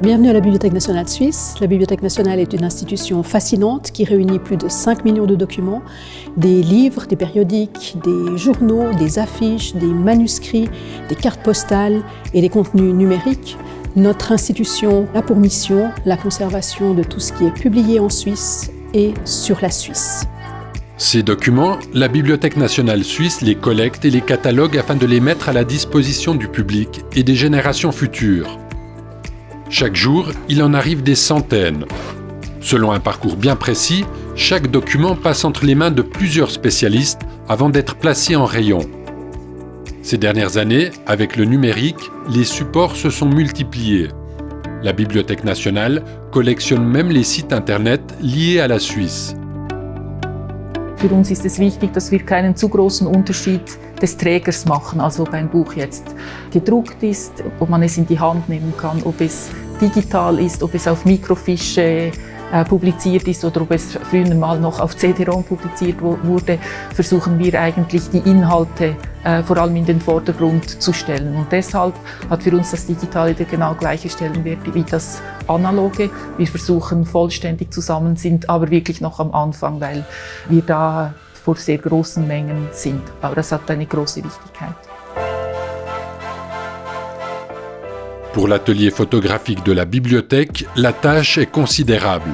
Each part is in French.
Bienvenue à la Bibliothèque nationale suisse. La Bibliothèque nationale est une institution fascinante qui réunit plus de 5 millions de documents, des livres, des périodiques, des journaux, des affiches, des manuscrits, des cartes postales et des contenus numériques. Notre institution a pour mission la conservation de tout ce qui est publié en Suisse et sur la Suisse. Ces documents, la Bibliothèque nationale suisse les collecte et les catalogue afin de les mettre à la disposition du public et des générations futures. Chaque jour, il en arrive des centaines. Selon un parcours bien précis, chaque document passe entre les mains de plusieurs spécialistes avant d'être placé en rayon. Ces dernières années, avec le numérique, les supports se sont multipliés. La Bibliothèque nationale collectionne même les sites internet liés à la Suisse. Für uns ist es wichtig, dass wir keinen zu großen Unterschied des Trägers machen, also ob ein Buch jetzt gedruckt ist, ob man es in die Hand nehmen kann, ob es digital ist, ob es auf Mikrofische publiziert ist oder ob es früher mal noch auf CD-ROM publiziert wurde, versuchen wir eigentlich die Inhalte vor allem in den Vordergrund zu stellen. Und deshalb hat für uns das Digitale der genau gleiche Stellenwert wie das Analoge. Wir versuchen vollständig zusammen, sind aber wirklich noch am Anfang, weil wir da vor sehr großen Mengen sind. Aber das hat eine große Wichtigkeit. Pour l'atelier photographique de la bibliothèque, la tâche est considérable.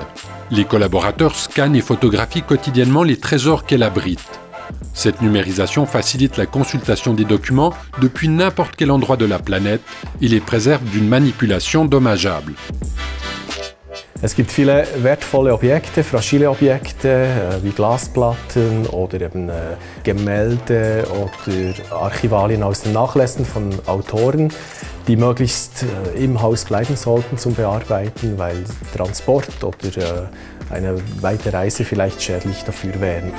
Les collaborateurs scannent et photographient quotidiennement les trésors qu'elle abrite. Cette numérisation facilite la consultation des documents depuis n'importe quel endroit de la planète et les préserve d'une manipulation dommageable. Es gibt viele wertvolle Objekte, fragile Objekte wie Glasplatten oder eben Gemälde oder Archivalien aus den Nachlässen von Autoren, die möglichst im Haus bleiben sollten zum Bearbeiten, weil Transport oder eine weite Reise vielleicht schädlich dafür wären.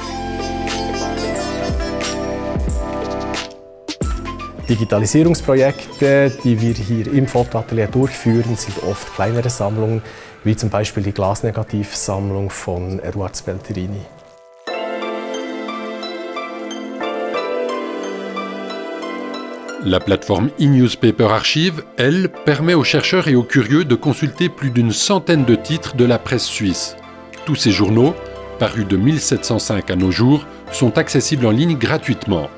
Digitalisierungsprojekte, die wir hier im Fotoatelier durchführen, sind oft kleinere Sammlungen, wie zum Beispiel die Glasnegativsammlung von Eduard Spelterini. La plateforme e-Newspaper Archive, elle, permet aux chercheurs et aux curieux de consulter plus d'une centaine de titres de la presse suisse. Tous ces journaux, parus de 1705 à nos jours, sont accessibles en ligne gratuitement.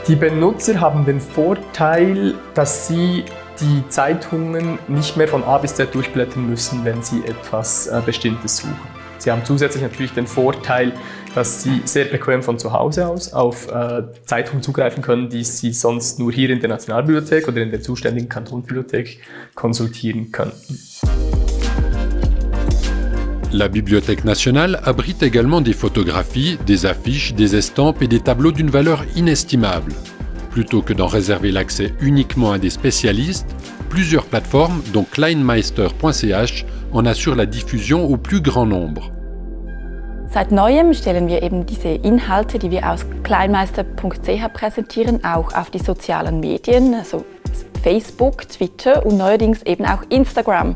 Die Benutzer haben den Vorteil, dass sie die Zeitungen nicht mehr von A bis Z durchblättern müssen, wenn sie etwas Bestimmtes suchen. Sie haben zusätzlich natürlich den Vorteil, dass sie sehr bequem von zu Hause aus auf Zeitungen zugreifen können, die sie sonst nur hier in der Nationalbibliothek oder in der zuständigen Kantonsbibliothek konsultieren könnten. La Bibliothèque nationale abrite également des photographies, des affiches, des estampes et des tableaux d'une valeur inestimable. Plutôt que d'en réserver l'accès uniquement à des spécialistes, plusieurs plateformes, dont kleinmeister.ch, en assurent la diffusion au plus grand nombre. Seit Neuem stellen wir eben diese Inhalte, die wir aus kleinmeister.ch präsentieren, auch auf die sozialen Medien, also Facebook, Twitter und neuerdings eben auch Instagram.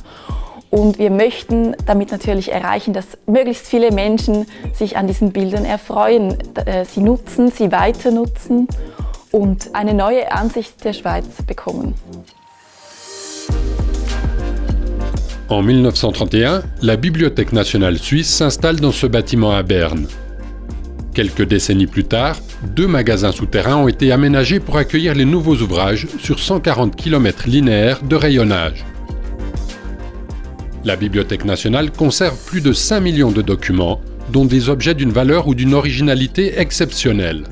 Und wir möchten damit natürlich erreichen, dass möglichst viele Menschen sich an diesen Bildern erfreuen, sie nutzen, sie weiter nutzen und eine neue Ansicht der Schweiz bekommen. En 1931, la Bibliothèque nationale suisse s'installe dans ce bâtiment à Berne. Quelques décennies plus tard, 2 magasins souterrains ont été aménagés pour accueillir les nouveaux ouvrages sur 140 km linéaires de rayonnage. La Bibliothèque nationale conserve plus de 5 millions de documents, dont des objets d'une valeur ou d'une originalité exceptionnelle.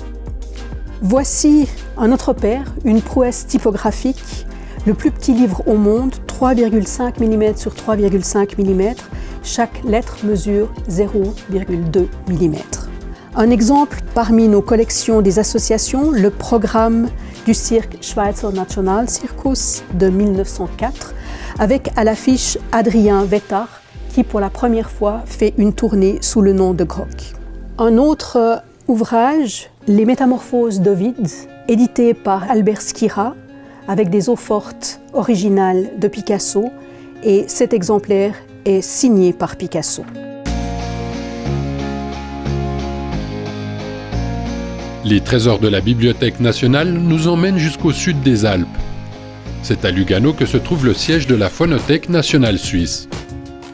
Voici un autre père, une prouesse typographique, le plus petit livre au monde, 3,5 mm sur 3,5 mm. Chaque lettre mesure 0,2 mm. Un exemple parmi nos collections des associations, le programme du cirque Schweizer Nationalzirkus de 1904, avec à l'affiche Adrien Wettach, qui pour la première fois fait une tournée sous le nom de Grock. Un autre ouvrage, Les Métamorphoses d'Ovide, édité par Albert Schira, avec des eaux-fortes originales de Picasso, et cet exemplaire est signé par Picasso. Les trésors de la Bibliothèque nationale nous emmènent jusqu'au sud des Alpes. C'est à Lugano que se trouve le siège de la Fonothèque nationale suisse.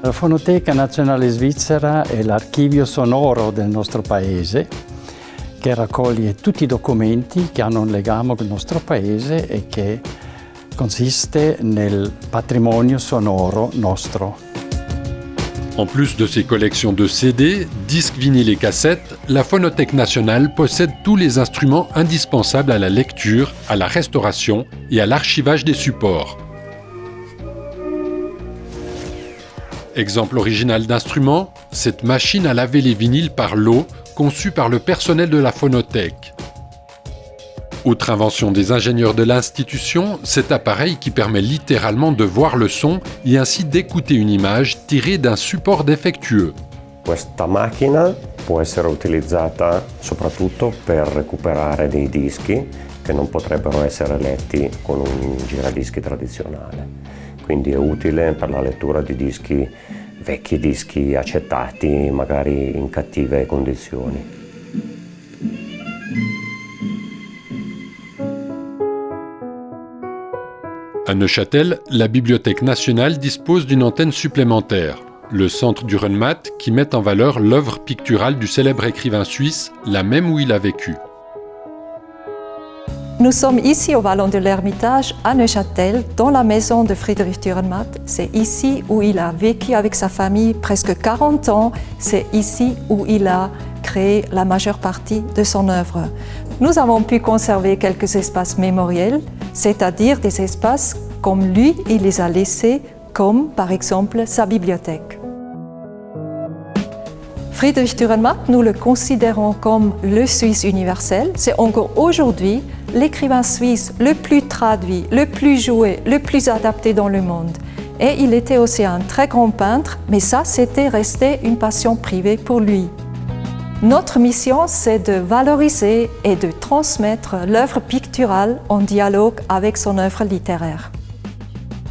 La Fonoteca Nazionale Svizzera è l'archivio sonoro del nostro paese, che raccoglie tutti i documenti che hanno un legame con il nostro paese e che consiste nel patrimonio sonoro nostro. En plus de ses collections de CD, disques vinyles et cassettes, la Phonothèque nationale possède tous les instruments indispensables à la lecture, à la restauration et à l'archivage des supports. Exemple original d'instrument, cette machine à laver les vinyles par l'eau, conçue par le personnel de la Phonothèque. Autre invention des ingénieurs de l'institution, cet appareil qui permet littéralement de voir le son et ainsi d'écouter une image tirée d'un support défectueux. Questa macchina può essere utilizzata soprattutto per recuperare dei dischi che non potrebbero essere letti con un giradischi tradizionale. Quindi è utile per la lettura di dischi, vecchi dischi acetati, magari in cattive condizioni. À Neuchâtel, la Bibliothèque nationale dispose d'une antenne supplémentaire, le Centre du Runmat, qui met en valeur l'œuvre picturale du célèbre écrivain suisse, la même où il a vécu. Nous sommes ici au Vallon de l'Ermitage, à Neuchâtel, dans la maison de Friedrich Dürrenmatt. C'est ici où il a vécu avec sa famille presque 40 ans. C'est ici où il a créé la majeure partie de son œuvre. Nous avons pu conserver quelques espaces mémoriels, c'est-à-dire des espaces comme lui, il les a laissés, comme par exemple sa bibliothèque. Friedrich Dürrenmatt, nous le considérons comme le Suisse universel. C'est encore aujourd'hui l'écrivain suisse le plus traduit, le plus joué, le plus adapté dans le monde. Et il était aussi un très grand peintre, mais ça, c'était resté une passion privée pour lui. Notre mission, c'est de valoriser et de transmettre l'œuvre picturale en dialogue avec son œuvre littéraire.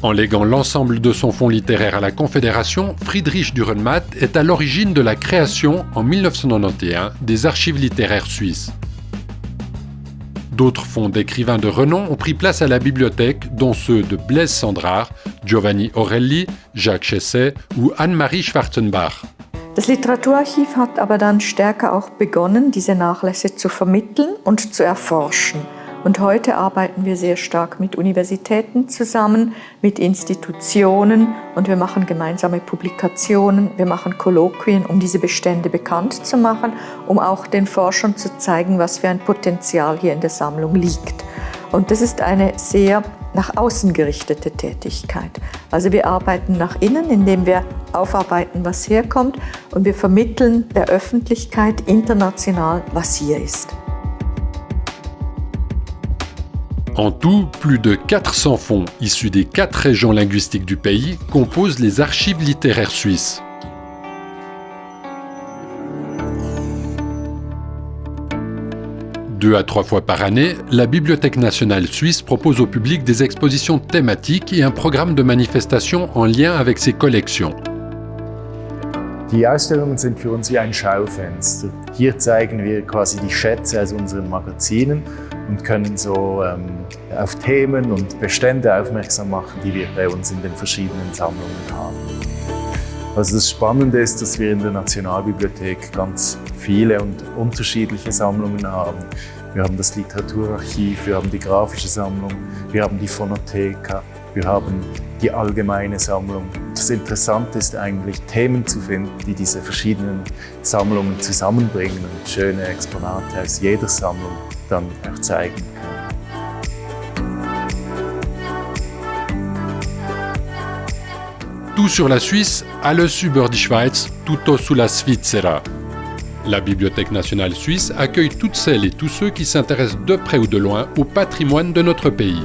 En léguant l'ensemble de son fonds littéraire à la Confédération, Friedrich Dürrenmatt est à l'origine de la création, en 1991, des archives littéraires suisses. D'autres fonds d'écrivains de renom ont pris place à la bibliothèque, dont ceux de Blaise Cendrars, Giovanni Orelli, Jacques Chesset ou Anne-Marie Schwarzenbach. Das Literaturarchiv hat aber dann stärker auch begonnen, diese Nachlässe zu vermitteln und zu erforschen. Und heute arbeiten wir sehr stark mit Universitäten zusammen, mit Institutionen und wir machen gemeinsame Publikationen, wir machen Kolloquien, um diese Bestände bekannt zu machen, um auch den Forschern zu zeigen, was für ein Potenzial hier in der Sammlung liegt. Und das ist eine sehr nach außen gerichtete Tätigkeit. Also wir arbeiten nach innen, indem wir aufarbeiten, was herkommt und wir vermitteln der Öffentlichkeit international, was hier ist. En tout, plus de 400 fonds issus des 4 régions linguistiques du pays composent les archives littéraires suisses. Deux à 3 fois par année, la Bibliothèque nationale suisse propose au public des expositions thématiques et un programme de manifestation en lien avec ses collections. Die Ausstellungen sind für uns wie ein Schaufenster. Hier zeigen wir quasi die Schätze aus unseren Magazinen und können so auf Themen und Bestände aufmerksam machen, die wir bei uns in den verschiedenen Sammlungen haben. Also das Spannende ist, dass wir in der Nationalbibliothek ganz viele und unterschiedliche Sammlungen haben. Wir haben das Literaturarchiv, wir haben die grafische Sammlung, wir haben die Phonotheka, wir haben die allgemeine Sammlung. Das Interessante ist eigentlich, Themen zu finden, die diese verschiedenen Sammlungen zusammenbringen und schöne Exponate aus jeder Sammlung dann auch zeigen können. Tout sur la Suisse, alles über die Schweiz, tutto sulla Svizzera. La Bibliothèque nationale suisse accueille toutes celles et tous ceux qui s'intéressent de près ou de loin au patrimoine de notre pays.